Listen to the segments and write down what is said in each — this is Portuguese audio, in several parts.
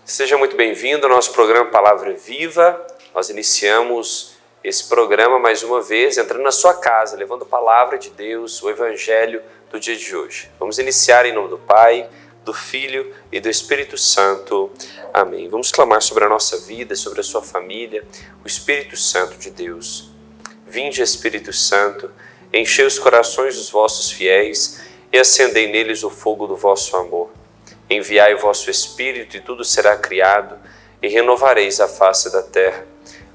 Seja muito bem-vindo ao nosso programa Palavra Viva. Nós iniciamos esse programa mais uma vez, entrando na sua casa, levando a Palavra de Deus, o Evangelho do dia de hoje. Vamos iniciar em nome do Pai, do Filho e do Espírito Santo. Amém. Vamos clamar sobre a nossa vida, sobre a sua família, o Espírito Santo de Deus. Vinde, Espírito Santo, enchei os corações dos vossos fiéis e acendei neles o fogo do vosso amor. Enviai o vosso Espírito e tudo será criado, e renovareis a face da terra.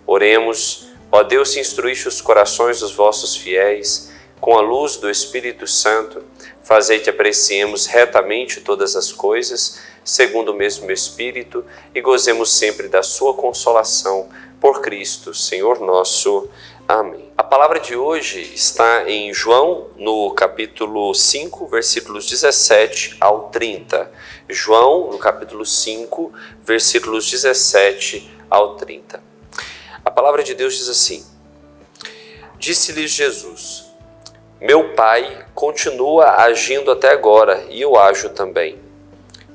Oremos, ó Deus, que instruíste os corações dos vossos fiéis, com a luz do Espírito Santo, fazei que apreciemos retamente todas as coisas, segundo o mesmo Espírito, e gozemos sempre da sua consolação, por Cristo, Senhor nosso. Amém. A palavra de hoje está em João, no capítulo 5, versículos 17 ao 30. João, no capítulo 5, versículos 17 ao 30. A palavra de Deus diz assim: Disse-lhes Jesus: Meu Pai continua agindo até agora, e eu ajo também.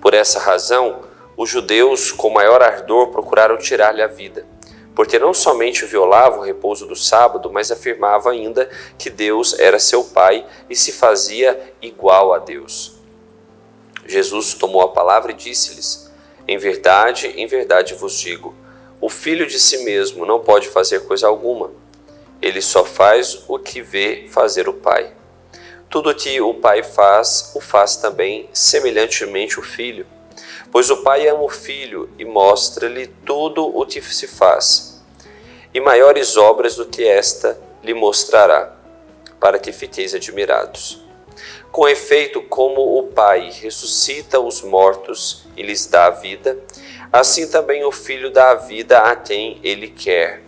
Por essa razão, os judeus, com maior ardor, procuraram tirar-lhe a vida, porque não somente violava o repouso do sábado, mas afirmava ainda que Deus era seu Pai e se fazia igual a Deus. Jesus tomou a palavra e disse-lhes: em verdade vos digo, o Filho de si mesmo não pode fazer coisa alguma. Ele só faz o que vê fazer o Pai. Tudo o que o Pai faz, o faz também semelhantemente o Filho. Pois o Pai ama o Filho e mostra-lhe tudo o que se faz. E maiores obras do que esta lhe mostrará, para que fiqueis admirados. Com efeito, como o Pai ressuscita os mortos e lhes dá a vida, assim também o Filho dá a vida a quem ele quer.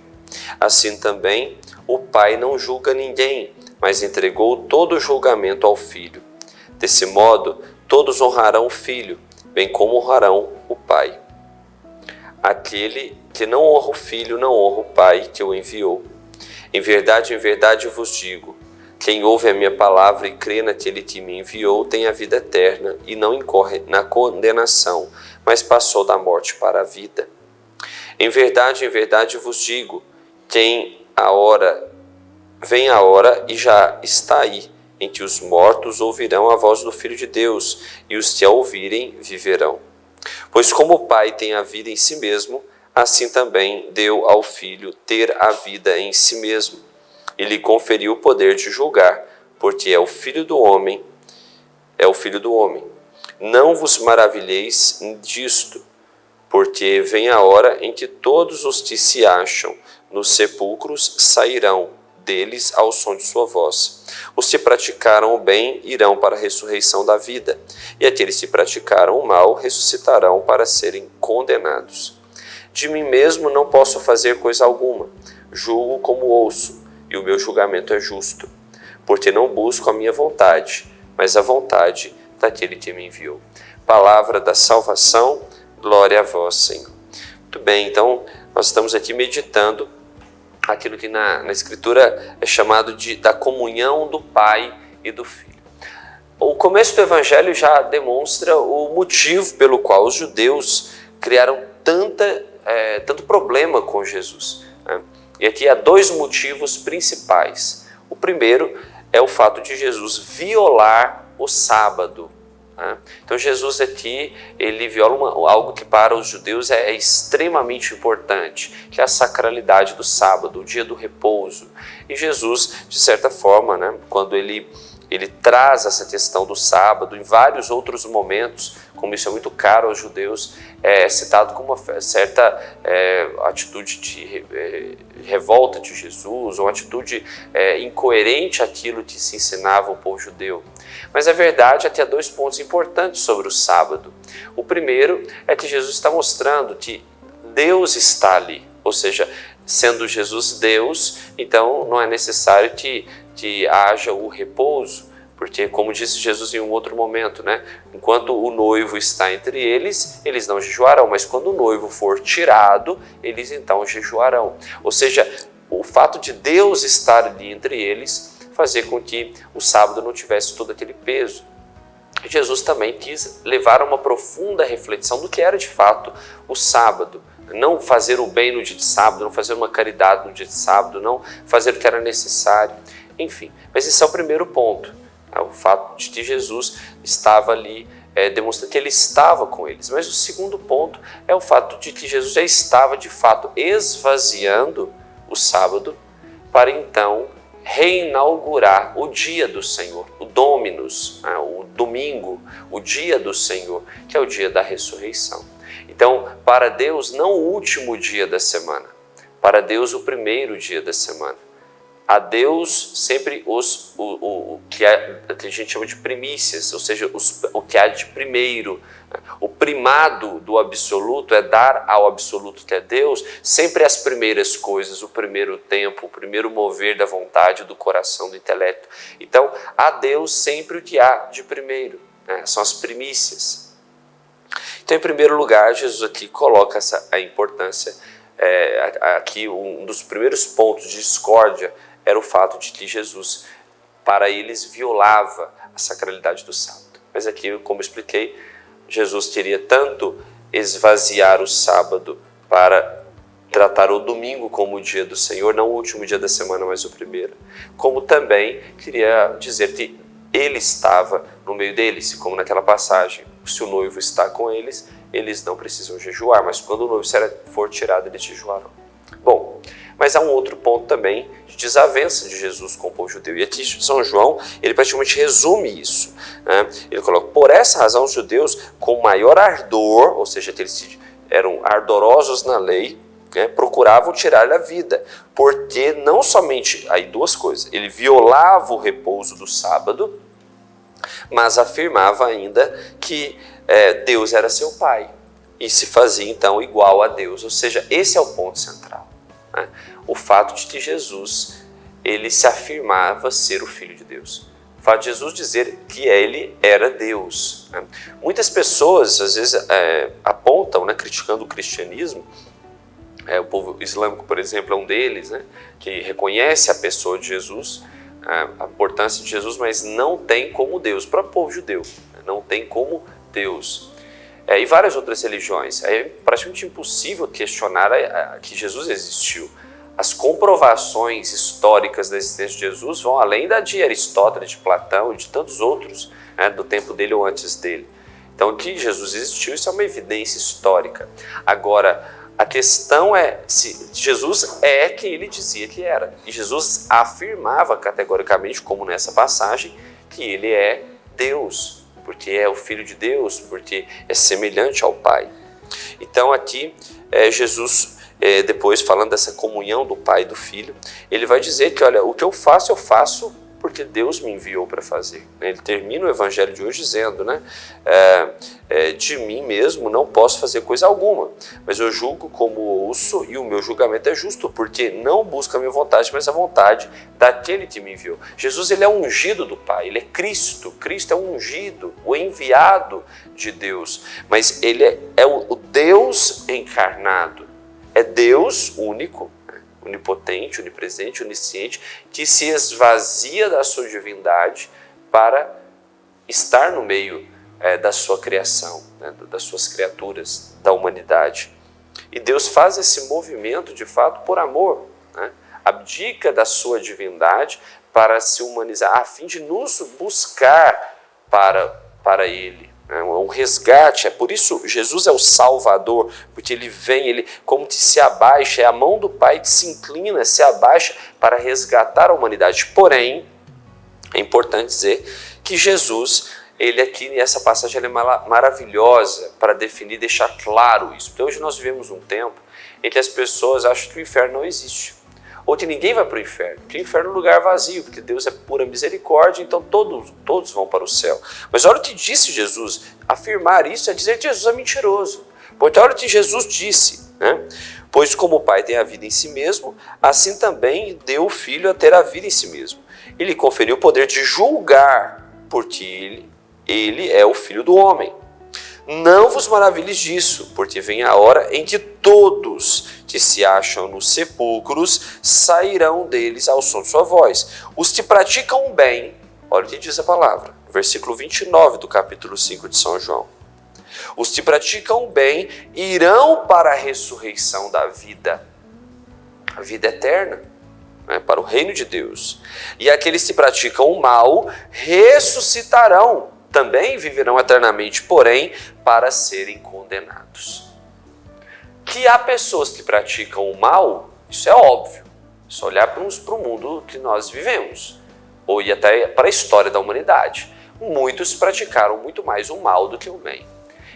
Assim também o Pai não julga ninguém, mas entregou todo o julgamento ao Filho. Desse modo, todos honrarão o Filho, bem como honrarão o Pai. Aquele que não honra o Filho não honra o Pai que o enviou. Em verdade vos digo, quem ouve a minha palavra e crê naquele que me enviou tem a vida eterna e não incorre na condenação, mas passou da morte para a vida. Em verdade vos digo, vem a hora e já está aí, em que os mortos ouvirão a voz do Filho de Deus, e os que a ouvirem viverão. Pois como o Pai tem a vida em si mesmo, assim também deu ao Filho ter a vida em si mesmo, e lhe conferiu o poder de julgar, porque é o Filho do homem. Não vos maravilheis disto, porque vem a hora em que todos os que se acham nos sepulcros sairão deles ao som de sua voz. Os que praticaram o bem irão para a ressurreição da vida, e aqueles que praticaram o mal ressuscitarão para serem condenados. De mim mesmo não posso fazer coisa alguma, julgo como ouço, e o meu julgamento é justo, porque não busco a minha vontade, mas a vontade daquele que me enviou. Palavra da salvação, glória a vós, Senhor. Muito bem, então nós estamos aqui meditando aquilo que na Escritura é chamado da comunhão do Pai e do Filho. O começo do Evangelho já demonstra o motivo pelo qual os judeus criaram tanto problema com Jesus, né? E aqui há dois motivos principais. O primeiro é o fato de Jesus violar o sábado. Então Jesus aqui, ele viola algo que para os judeus é extremamente importante, que é a sacralidade do sábado, o dia do repouso. E Jesus, de certa forma, né, quando ele traz essa questão do sábado, em vários outros momentos, como isso é muito caro aos judeus, é citado como uma certa atitude de revolta de Jesus, ou uma atitude incoerente àquilo que se ensinava ao povo judeu. Mas a verdade é que há dois pontos importantes sobre o sábado. O primeiro é que Jesus está mostrando que Deus está ali, ou seja, sendo Jesus Deus, então não é necessário que haja o repouso, porque como disse Jesus em um outro momento, né? Enquanto o noivo está entre eles, eles não jejuarão, mas quando o noivo for tirado, eles então jejuarão. Ou seja, o fato de Deus estar ali entre eles fazia com que o sábado não tivesse todo aquele peso. Jesus também quis levar a uma profunda reflexão do que era de fato o sábado. Não fazer o bem no dia de sábado, não fazer uma caridade no dia de sábado, não fazer o que era necessário, enfim. Mas esse é o primeiro ponto, o fato de que Jesus estava ali, demonstra que ele estava com eles. Mas o segundo ponto é o fato de que Jesus já estava de fato esvaziando o sábado para então reinaugurar o dia do Senhor, o Dominus, o domingo, o dia do Senhor, que é o dia da ressurreição. Então, para Deus, não o último dia da semana, para Deus o primeiro dia da semana. A Deus sempre o que a gente chama de primícias, ou seja, o que há de primeiro. O primado do absoluto é dar ao absoluto que é Deus sempre as primeiras coisas, o primeiro tempo, o primeiro mover da vontade, do coração, do intelecto. Então, a Deus sempre o que há de primeiro, são as primícias. Então, em primeiro lugar, Jesus aqui coloca a importância, aqui um dos primeiros pontos de discórdia era o fato de que Jesus, para eles, violava a sacralidade do sábado. Mas aqui, como expliquei, Jesus queria tanto esvaziar o sábado para tratar o domingo como o dia do Senhor, não o último dia da semana, mas o primeiro, como também queria dizer que ele estava no meio deles, e como naquela passagem, se o noivo está com eles, eles não precisam jejuar, mas quando o noivo for tirado, eles jejuarão. Bom, mas há um outro ponto também de desavença de Jesus com o povo judeu. E aqui São João, ele praticamente resume isso. Ele coloca, por essa razão os judeus com maior ardor, ou seja, que eles eram ardorosos na lei, procuravam tirar-lhe a vida. Porque não somente, aí duas coisas, ele violava o repouso do sábado, mas afirmava ainda que Deus era seu pai. E se fazia então igual a Deus. Ou seja, esse é o ponto central. O fato de que Jesus, ele se afirmava ser o Filho de Deus. O fato de Jesus dizer que ele era Deus. Muitas pessoas, às vezes, apontam, criticando o cristianismo, o povo islâmico, por exemplo, é um deles, que reconhece a pessoa de Jesus, a importância de Jesus, mas não tem como Deus. O próprio povo judeu não tem como Deus. E várias outras religiões. É praticamente impossível questionar que Jesus existiu. As comprovações históricas da existência de Jesus vão além da de Aristóteles, de Platão e de tantos outros, do tempo dele ou antes dele. Então, que Jesus existiu, isso é uma evidência histórica. Agora, a questão é se Jesus é quem ele dizia que era. E Jesus afirmava categoricamente, como nessa passagem, que ele é Deus. Porque é o Filho de Deus, porque é semelhante ao Pai. Então aqui Jesus, depois falando dessa comunhão do Pai e do Filho, ele vai dizer que, olha, o que eu faço porque Deus me enviou para fazer. Ele termina o Evangelho de hoje dizendo, de mim mesmo não posso fazer coisa alguma, mas eu julgo como ouço e o meu julgamento é justo, porque não busca a minha vontade, mas a vontade daquele que me enviou. Jesus, ele é ungido do Pai, ele é Cristo. Cristo é o ungido, o enviado de Deus, mas ele é o Deus encarnado, é Deus único, onipotente, onipresente, onisciente, que se esvazia da sua divindade para estar no meio da sua criação, das suas criaturas, da humanidade. E Deus faz esse movimento, de fato, por amor. Abdica da sua divindade para se humanizar, a fim de nos buscar para Ele. Um resgate, por isso Jesus é o Salvador, porque ele vem, ele como que se abaixa, é a mão do Pai que se inclina, se abaixa para resgatar a humanidade. Porém, é importante dizer que Jesus, ele aqui nessa passagem é maravilhosa para definir, deixar claro isso. Porque hoje nós vivemos um tempo em que as pessoas acham que o inferno não existe. Ou que ninguém vai para o inferno, porque o inferno é um lugar vazio, porque Deus é pura misericórdia, então todos vão para o céu. Mas olha o que disse Jesus, afirmar isso é dizer que Jesus é mentiroso. Porque olha o que Jesus disse, pois como o Pai tem a vida em si mesmo, assim também deu o Filho a ter a vida em si mesmo. Ele conferiu o poder de julgar, porque ele é o Filho do homem. Não vos maravilhes disso, porque vem a hora em que todos que se acham nos sepulcros sairão deles ao som de sua voz. Os que praticam o bem, Olha o que diz a palavra, versículo 29 do capítulo 5 de São João. Os que praticam o bem irão para a ressurreição da vida, a vida eterna, né, para o reino de Deus. E aqueles que praticam o mal ressuscitarão, também viverão eternamente, porém, para serem condenados. Que há pessoas que praticam o mal, isso é óbvio. É só olhar para o mundo que nós vivemos, ou ir até para a história da humanidade. Muitos praticaram muito mais o mal do que o bem.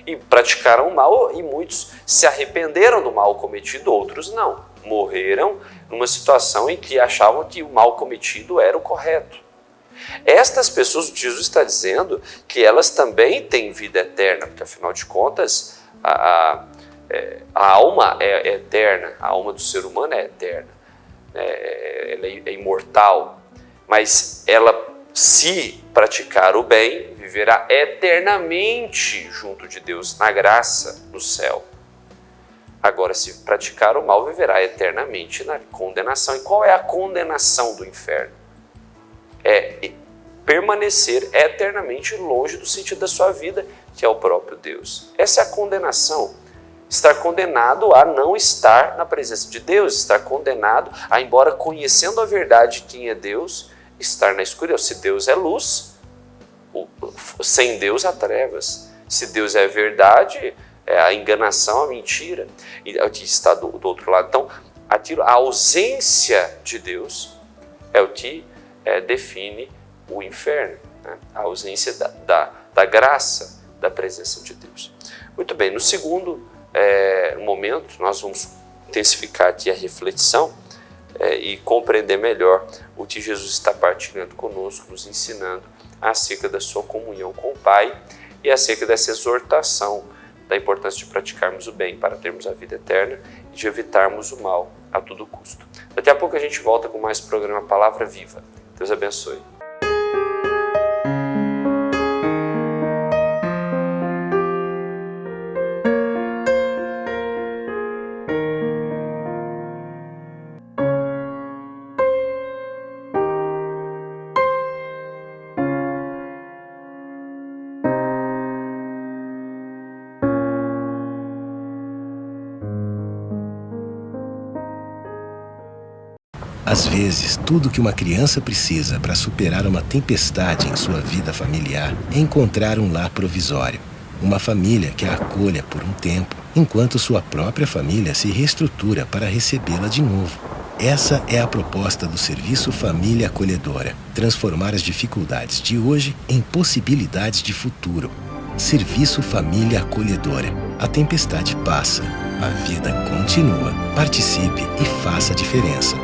E praticaram o mal e muitos se arrependeram do mal cometido, outros não. Morreram numa situação em que achavam que o mal cometido era o correto. Estas pessoas, Jesus está dizendo que elas também têm vida eterna, porque afinal de contas a alma é eterna, a alma do ser humano é eterna, ela é imortal, mas ela, se praticar o bem, viverá eternamente junto de Deus, na graça, no céu. Agora, se praticar o mal, viverá eternamente na condenação. E qual é a condenação do inferno? É permanecer eternamente longe do sentido da sua vida, que é o próprio Deus. Essa é a condenação. Estar condenado a não estar na presença de Deus, estar condenado a, embora conhecendo a verdade quem é Deus, estar na escuridão. Se Deus é luz, sem Deus há trevas. Se Deus é verdade, é a enganação, a mentira. E o que está do outro lado. Então, a ausência de Deus é o que define o inferno, né? A ausência da graça, da presença de Deus. Muito bem, no segundo momento, nós vamos intensificar aqui a reflexão e compreender melhor o que Jesus está partilhando conosco, nos ensinando acerca da sua comunhão com o Pai e acerca dessa exortação da importância de praticarmos o bem para termos a vida eterna e de evitarmos o mal a todo custo. Daqui a pouco a gente volta com mais programa Palavra Viva. Deus abençoe. Às vezes, tudo que uma criança precisa para superar uma tempestade em sua vida familiar é encontrar um lar provisório. Uma família que a acolha por um tempo, enquanto sua própria família se reestrutura para recebê-la de novo. Essa é a proposta do Serviço Família Acolhedora. Transformar as dificuldades de hoje em possibilidades de futuro. Serviço Família Acolhedora. A tempestade passa, a vida continua. Participe e faça a diferença.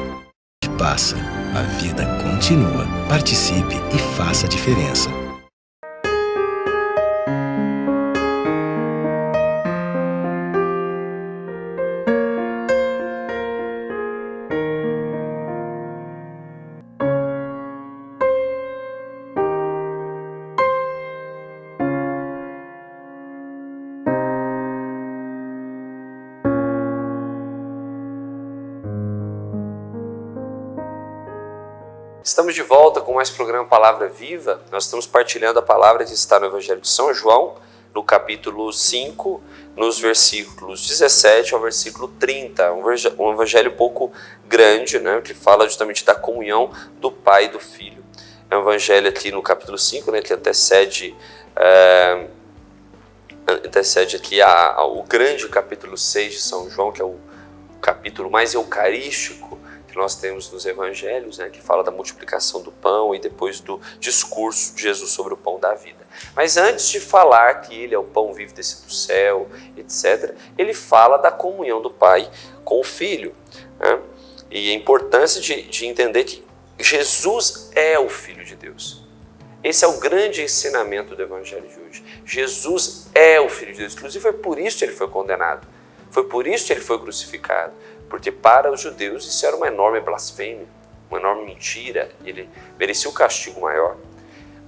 Passa, a vida continua. Participe e faça a diferença. Estamos de volta com mais programa Palavra Viva. Nós estamos partilhando a palavra que está no Evangelho de São João, no capítulo 5, nos versículos 17 ao versículo 30. Um evangelho um pouco grande, né, que fala justamente da comunhão do Pai e do Filho. É um evangelho aqui no capítulo 5, né, que antecede aqui o grande capítulo 6 de São João, que é o capítulo mais eucarístico que nós temos nos evangelhos, né, que fala da multiplicação do pão e depois do discurso de Jesus sobre o pão da vida. Mas antes de falar que ele é o pão vivo descido do céu, etc., ele fala da comunhão do Pai com o Filho, né? E a importância de entender que Jesus é o Filho de Deus. Esse é o grande ensinamento do evangelho de hoje. Jesus é o Filho de Deus. Inclusive foi por isso que ele foi condenado. Foi por isso que ele foi crucificado. Porque para os judeus isso era uma enorme blasfêmia, uma enorme mentira, e ele merecia um castigo maior.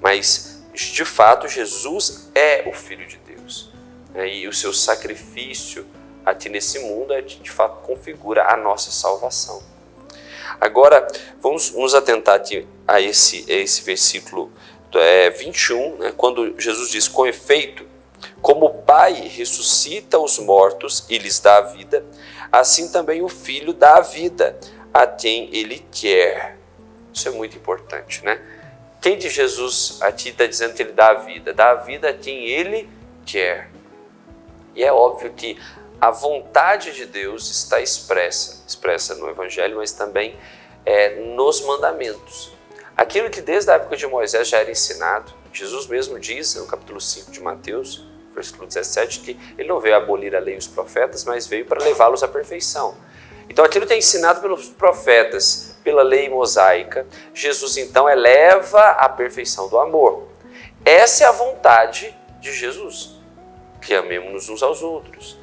Mas, de fato, Jesus é o Filho de Deus. E o seu sacrifício aqui nesse mundo, de fato, configura a nossa salvação. Agora, vamos nos atentar aqui a esse versículo 21, né, quando Jesus diz: com efeito, como o Pai ressuscita os mortos e lhes dá a vida, assim também o Filho dá a vida a quem Ele quer. Isso é muito importante, né? Quem de Jesus aqui está dizendo que Ele dá a vida a quem Ele quer. E é óbvio que a vontade de Deus está expressa no Evangelho, mas também nos mandamentos. Aquilo que desde a época de Moisés já era ensinado, Jesus mesmo diz no capítulo 5 de Mateus, versículo 17, que Ele não veio abolir a lei e os profetas, mas veio para levá-los à perfeição. Então aquilo que é ensinado pelos profetas, pela lei mosaica, Jesus então eleva à perfeição do amor. Essa é a vontade de Jesus, que amemos uns aos outros.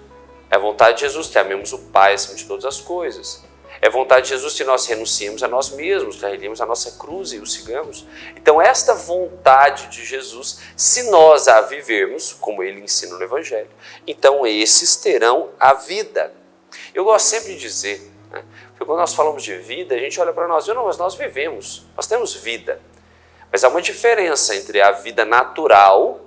É a vontade de Jesus que amemos o Pai acima de todas as coisas. É a vontade de Jesus que nós renunciemos a nós mesmos, carreguemos a nossa cruz e o sigamos. Então esta vontade de Jesus, se nós a vivermos, como Ele ensina no Evangelho, então esses terão a vida. Eu gosto sempre de dizer, né, porque quando nós falamos de vida, a gente olha para nós e não, mas nós vivemos, nós temos vida. Mas há uma diferença entre a vida natural,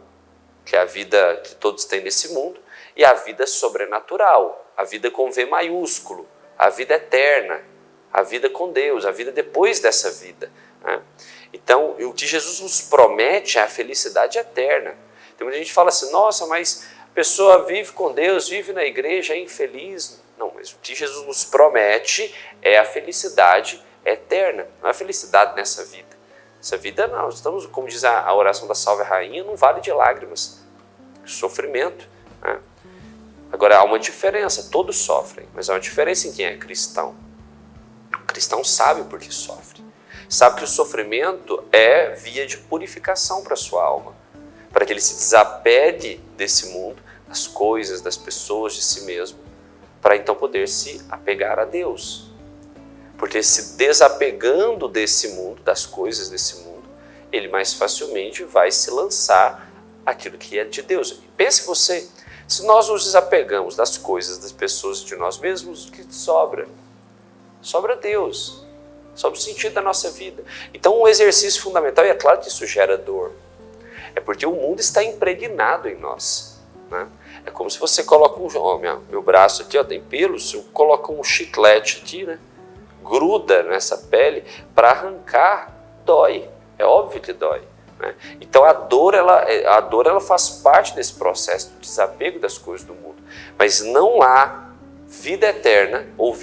que é a vida que todos têm nesse mundo, e a vida sobrenatural, a vida com V maiúsculo, a vida eterna, a vida com Deus, a vida depois dessa vida, né? Então, o que Jesus nos promete é a felicidade eterna. Tem muita gente que fala assim: nossa, mas a pessoa vive com Deus, vive na igreja, é infeliz. Não, mas o que Jesus nos promete é a felicidade eterna, não é a felicidade nessa vida. Essa vida não, estamos, como diz a oração da Salve Rainha, num vale de lágrimas, sofrimento, né? Agora, há uma diferença, todos sofrem, mas há uma diferença em quem é cristão. O cristão sabe por que sofre. Sabe que o sofrimento é via de purificação para a sua alma, para que ele se desapegue desse mundo, das coisas, das pessoas, de si mesmo, para então poder se apegar a Deus. Porque se desapegando desse mundo, das coisas desse mundo, ele mais facilmente vai se lançar aquilo que é de Deus. Pense você, se nós nos desapegamos das coisas, das pessoas, de nós mesmos, o que sobra? Sobra Deus, sobra o sentido da nossa vida. Então um exercício fundamental, e é claro que isso gera dor, é porque o mundo está impregnado em nós, né? É como se você coloca meu braço aqui, ó, tem pelos, eu coloco um chiclete aqui, né? Gruda nessa pele, para arrancar, dói, é óbvio que dói, né? Então a dor ela faz parte desse processo do desapego das coisas do mundo, mas não há vida eterna ou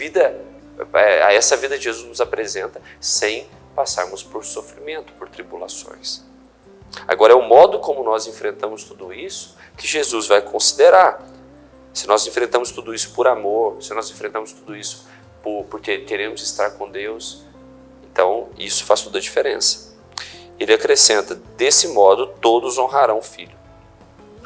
essa vida que Jesus nos apresenta sem passarmos por sofrimento, por tribulações. Agora é o modo como nós enfrentamos tudo isso que Jesus vai considerar. Se nós enfrentamos tudo isso por amor, se nós enfrentamos tudo isso porque queremos estar com Deus, então isso faz toda a diferença. Ele acrescenta: desse modo todos honrarão o Filho,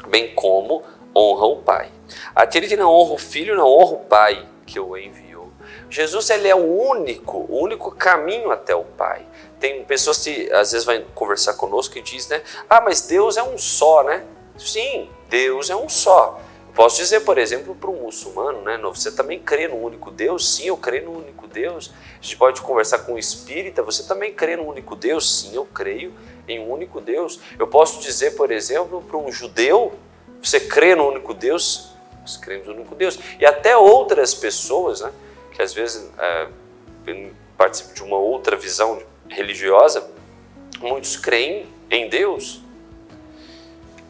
bem como honram o Pai. Aquele que não honra o Filho não honra o Pai que o enviou. Jesus, ele é o único caminho até o Pai. Tem pessoas que às vezes vão conversar conosco e dizem, né? Ah, mas Deus é um só, né? Sim, Deus é um só. Posso dizer, por exemplo, para um muçulmano, né? Você também crê no único Deus? Sim, eu creio no único Deus. A gente pode conversar com um espírita, você também crê no único Deus? Sim, eu creio em um único Deus. Eu posso dizer, por exemplo, para um judeu, você crê no único Deus? Nós cremos no único Deus. E até outras pessoas, né? Que às vezes participam de uma outra visão religiosa, muitos creem em Deus.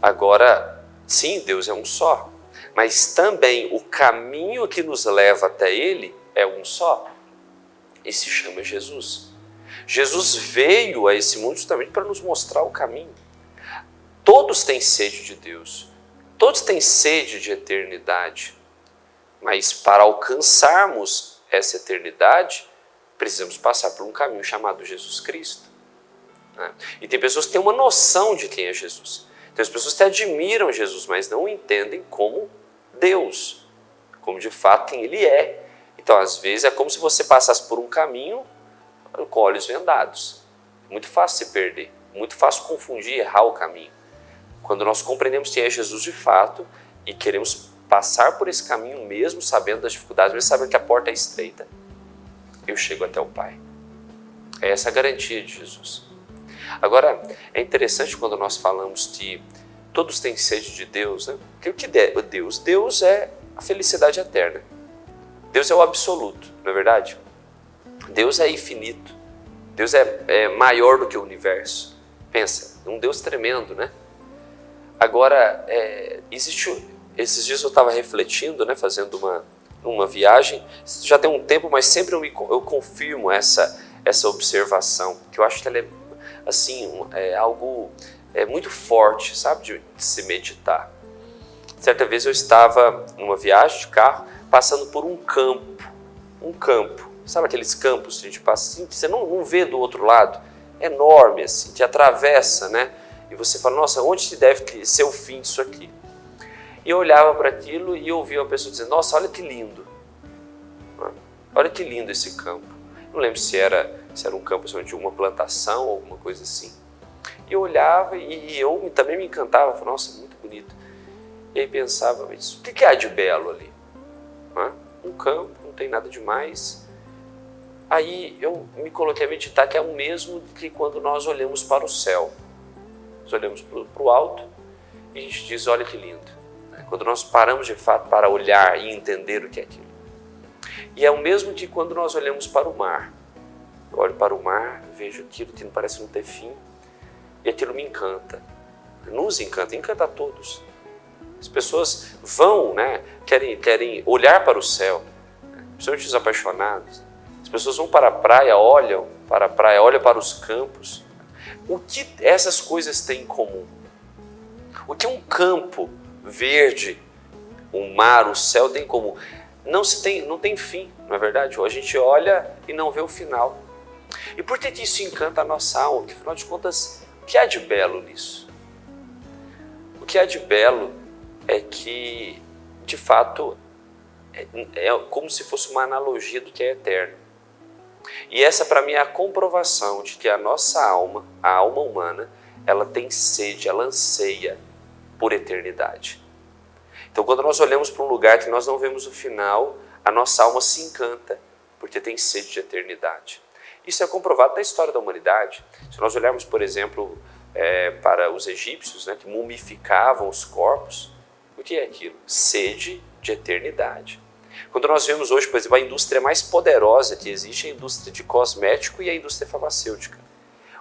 Agora, sim, Deus é um só. Mas também o caminho que nos leva até Ele é um só. E se chama Jesus. Jesus veio a esse mundo justamente para nos mostrar o caminho. Todos têm sede de Deus. Todos têm sede de eternidade. Mas para alcançarmos essa eternidade, precisamos passar por um caminho chamado Jesus Cristo, né? E tem pessoas que têm uma noção de quem é Jesus. Tem as pessoas que admiram Jesus, mas não entendem como Deus, como de fato quem Ele é. Então, às vezes, é como se você passasse por um caminho com olhos vendados. Muito fácil se perder, muito fácil confundir e errar o caminho. Quando nós compreendemos quem é Jesus de fato e queremos passar por esse caminho mesmo sabendo das dificuldades, mesmo sabendo que a porta é estreita, eu chego até o Pai. É essa a garantia de Jesus. Agora, é interessante quando nós falamos de todos têm sede de Deus, né? Porque o que é Deus? Deus é a felicidade eterna. Deus é o absoluto, não é verdade? Deus é infinito. Deus é maior do que o universo. Pensa, um Deus tremendo, né? Agora, esses dias eu estava refletindo, né, fazendo uma viagem, já tem um tempo, mas sempre eu confirmo essa observação, que eu acho que ela é, assim, algo muito forte, sabe, de se meditar. Certa vez eu estava numa viagem de carro, passando por um campo, sabe aqueles campos que a gente passa assim, que você não vê do outro lado, enorme assim, que atravessa, né? E você fala, nossa, onde deve ser o fim disso aqui? E eu olhava para aquilo e ouvia uma pessoa dizendo, nossa, olha que lindo. Olha que lindo esse campo. Não lembro se era um campo de uma plantação ou alguma coisa assim. E eu olhava e eu também me encantava, falava, nossa, muito bonito. E aí pensava, mas o que há de belo ali? Um campo, não tem nada demais. Aí eu me coloquei a meditar que é o mesmo que quando nós olhamos para o céu. Nós olhamos para o alto e a gente diz, olha que lindo. Quando nós paramos de fato para olhar e entender o que é aquilo. E é o mesmo que quando nós olhamos para o mar. Eu olho para o mar, vejo aquilo que não parece não ter fim e aquilo me encanta. Nos encanta, encanta a todos. As pessoas vão, né, querem olhar para o céu, principalmente os apaixonados. As pessoas vão para a praia, olham para os campos. O que essas coisas têm em comum? O que um campo verde, o mar, o céu tem em comum? Não tem fim, não é verdade? A gente olha e não vê o final. E por que isso encanta a nossa alma? Porque, afinal de contas, o que há de belo nisso? O que há de belo é que, de fato, é como se fosse uma analogia do que é eterno. E essa, para mim, é a comprovação de que a nossa alma, a alma humana, ela tem sede, ela anseia por eternidade. Então, quando nós olhamos para um lugar que nós não vemos o final, a nossa alma se encanta, porque tem sede de eternidade. Isso é comprovado na história da humanidade. Se nós olharmos, por exemplo, para os egípcios, né, que mumificavam os corpos, o que é aquilo? Sede de eternidade. Quando nós vemos hoje, por exemplo, a indústria mais poderosa que existe é a indústria de cosmético e a indústria farmacêutica.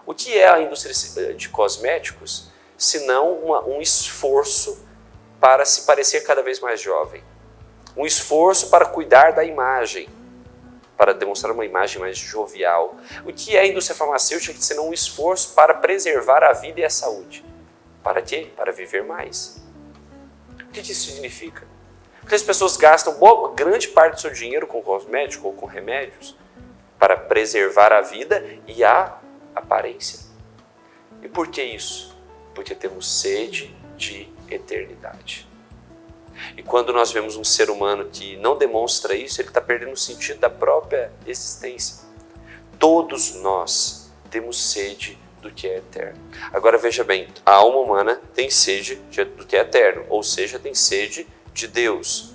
O que é a indústria de cosméticos, senão um esforço para se parecer cada vez mais jovem? Um esforço para cuidar da imagem, para demonstrar uma imagem mais jovial. O que é a indústria farmacêutica, senão um esforço para preservar a vida e a saúde? Para quê? Para viver mais. O que isso significa? Porque as pessoas gastam grande parte do seu dinheiro com cosmético ou com remédios para preservar a vida e a aparência. E por que isso? Porque temos sede de eternidade. E quando nós vemos um ser humano que não demonstra isso, ele está perdendo o sentido da própria existência. Todos nós temos sede do que é eterno. Agora veja bem, a alma humana tem sede do que é eterno, ou seja, tem sede de Deus.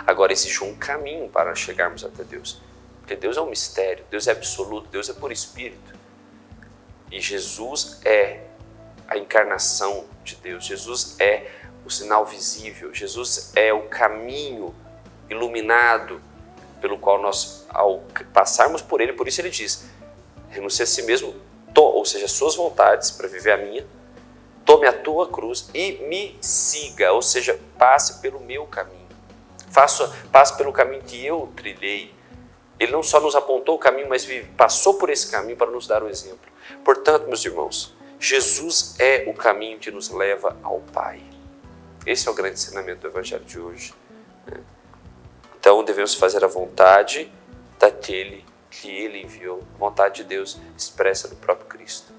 Agora existe um caminho para chegarmos até Deus, porque Deus é um mistério, Deus é absoluto, Deus é por Espírito. E Jesus é a encarnação de Deus, Jesus é o sinal visível, Jesus é o caminho iluminado pelo qual nós, ao passarmos por ele, por isso ele diz, renuncie a si mesmo, ou seja, as suas vontades para viver a minha, tome a tua cruz e me siga, ou seja, passe pelo meu caminho. Passe pelo caminho que eu trilhei. Ele não só nos apontou o caminho, mas passou por esse caminho para nos dar o exemplo. Portanto, meus irmãos, Jesus é o caminho que nos leva ao Pai. Esse é o grande ensinamento do Evangelho de hoje. Então, devemos fazer a vontade daquele que Ele enviou, a vontade de Deus expressa no próprio Cristo.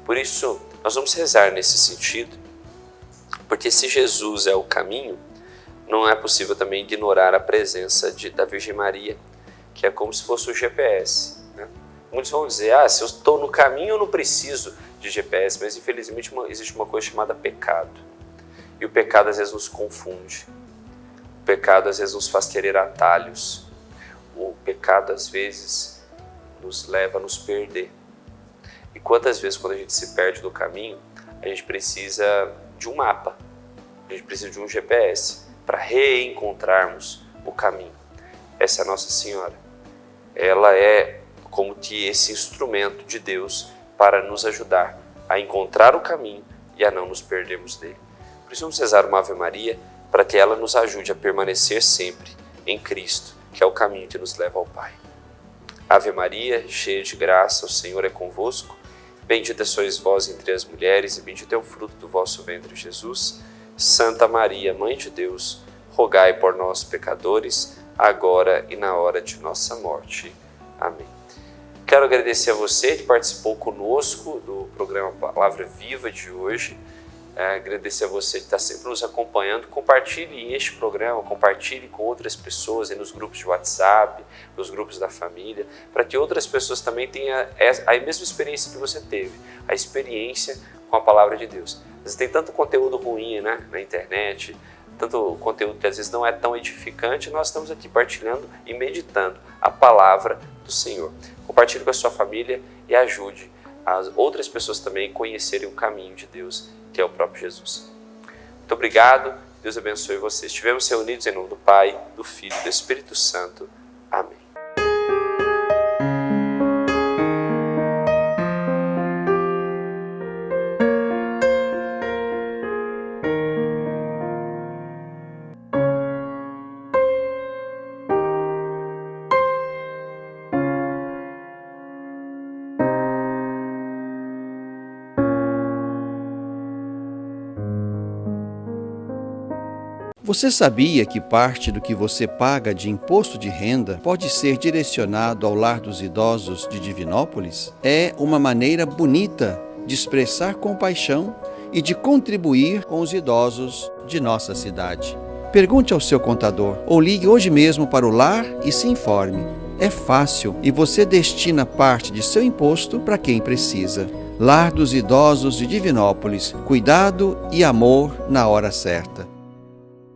Por isso, nós vamos rezar nesse sentido, porque se Jesus é o caminho, não é possível também ignorar a presença da Virgem Maria, que é como se fosse o GPS. Né? Muitos vão dizer, se eu estou no caminho eu não preciso de GPS, mas infelizmente existe uma coisa chamada pecado. E o pecado às vezes nos confunde. O pecado às vezes nos faz querer atalhos. O pecado às vezes nos leva a nos perder. E quantas vezes quando a gente se perde do caminho, a gente precisa de um mapa, a gente precisa de um GPS para reencontrarmos o caminho. Essa é a Nossa Senhora. Ela é como que esse instrumento de Deus para nos ajudar a encontrar o caminho e a não nos perdermos dele. Por isso vamos rezar uma Ave Maria para que ela nos ajude a permanecer sempre em Cristo, que é o caminho que nos leva ao Pai. Ave Maria, cheia de graça, o Senhor é convosco. Bendita sois vós entre as mulheres e bendito é o fruto do vosso ventre, Jesus. Santa Maria, Mãe de Deus, rogai por nós, pecadores, agora e na hora de nossa morte. Amém. Quero agradecer a você que participou conosco do programa Palavra Viva de hoje. Agradecer a você que está sempre nos acompanhando. Compartilhe este programa, compartilhe com outras pessoas aí nos grupos de WhatsApp, nos grupos da família, para que outras pessoas também tenham a mesma experiência que você teve, a experiência com a Palavra de Deus. Às vezes tem tanto conteúdo ruim, né, na internet, tanto conteúdo que às vezes não é tão edificante, nós estamos aqui partilhando e meditando a Palavra do Senhor. Compartilhe com a sua família e ajude as outras pessoas também a conhecerem o caminho de Deus, que é o próprio Jesus. Muito obrigado, Deus abençoe vocês. Estivemos reunidos em nome do Pai, do Filho e do Espírito Santo. Amém. Você sabia que parte do que você paga de imposto de renda pode ser direcionado ao Lar dos Idosos de Divinópolis? É uma maneira bonita de expressar compaixão e de contribuir com os idosos de nossa cidade. Pergunte ao seu contador ou ligue hoje mesmo para o lar e se informe. É fácil e você destina parte de seu imposto para quem precisa. Lar dos Idosos de Divinópolis. Cuidado e amor na hora certa.